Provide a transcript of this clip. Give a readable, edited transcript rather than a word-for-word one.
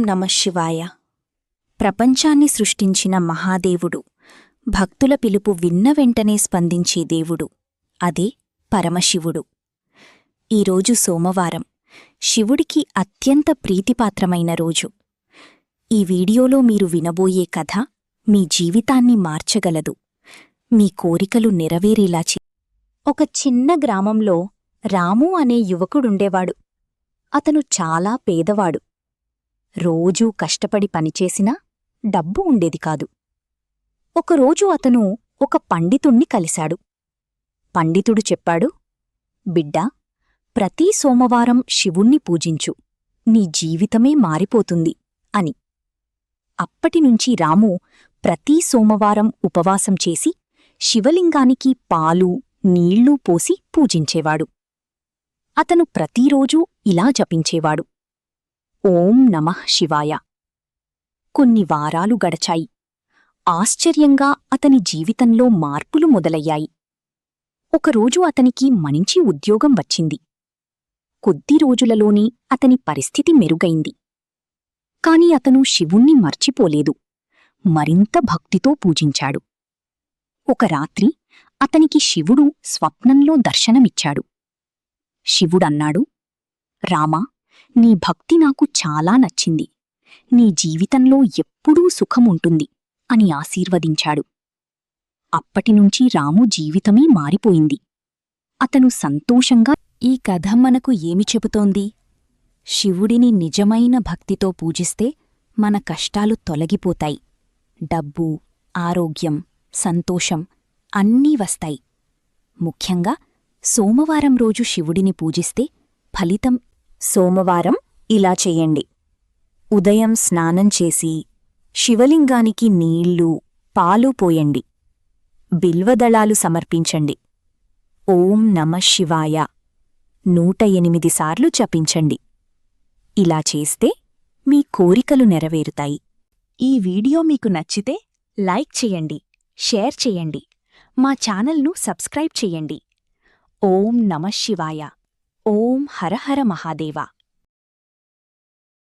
నమః శివాయ. ప్రపంచాన్ని సృష్టించిన మహాదేవుడు, భక్తుల పిలుపు విన్న వెంటనే స్పందించే దేవుడు, అదే పరమశివుడు. ఈరోజు సోమవారం, శివుడికి అత్యంత ప్రీతిపాత్రమైన రోజు. ఈ వీడియోలో మీరు వినబోయే కథ మీ జీవితాన్ని మార్చగలదు, మీ కోరికలు నెరవేరేలా ఒక చిన్న గ్రామంలో రాము అనే యువకుడుండేవాడు. అతను చాలా పేదవాడు. రోజూ కష్టపడి పనిచేసినా డబ్బు ఉండేది కాదు. ఒకరోజు అతను ఒక పండితుణ్ణి కలిశాడు. పండితుడు చెప్పాడు, బిడ్డా, ప్రతి సోమవారం శివుణ్ణి పూజించు, నీ జీవితమే మారిపోతుంది అని. అప్పటినుంచి రాము ప్రతి సోమవారం ఉపవాసం చేసి శివలింగానికి పాలు, నీళ్లు పోసి పూజించేవాడు. అతను ప్రతిరోజూ ఇలా జపించేవాడు, ఓం నమః శివాయ. కొన్ని వారాలు గడచాయి. ఆశ్చర్యంగా అతని జీవితంలో మార్పులు మొదలయ్యాయి. ఒకరోజు అతనికి మంచి ఉద్యోగం వచ్చింది. కొద్ది రోజులలోనే అతని పరిస్థితి మెరుగైంది. కాని అతను శివుణ్ణి మర్చిపోలేదు, మరింత భక్తితో పూజించాడు. ఒక రాత్రి అతనికి శివుడు స్వప్నంలో దర్శనమిచ్చాడు. శివుడన్నాడు, రామా, నీ భక్తి నాకు చాలా నచ్చింది, నీ జీవితంలో ఎప్పుడూ సుఖముంటుంది అని ఆశీర్వదించాడు. అప్పటినుంచి రాము జీవితమే మారిపోయింది. అతను సంతోషంగా ఈ కథ మనకు ఏమి చెబుతోంది? శివుడిని నిజమైన భక్తితో పూజిస్తే మన కష్టాలు తొలగిపోతాయి. డబ్బు, ఆరోగ్యం, సంతోషం అన్నీ వస్తాయి. ముఖ్యంగా సోమవారం రోజు శివుడిని పూజిస్తే ఫలితం. సోమవారం ఇలా చెయ్యండి. ఉదయం స్నానం చేసి శివలింగానికి నీళ్లు, పాలు పోయండి. బిల్వదళాలు సమర్పించండి. ఓం నమః శివాయ 108 సార్లు జపించండి. ఇలా చేస్తే మీ కోరికలు నెరవేరుతాయి. ఈ వీడియో మీకు నచ్చితే లైక్ చెయ్యండి, షేర్ చెయ్యండి, మా ఛానల్ను సబ్స్క్రైబ్ చెయ్యండి. ఓం నమః శివాయ. ఓం హర హర మహాదేవ.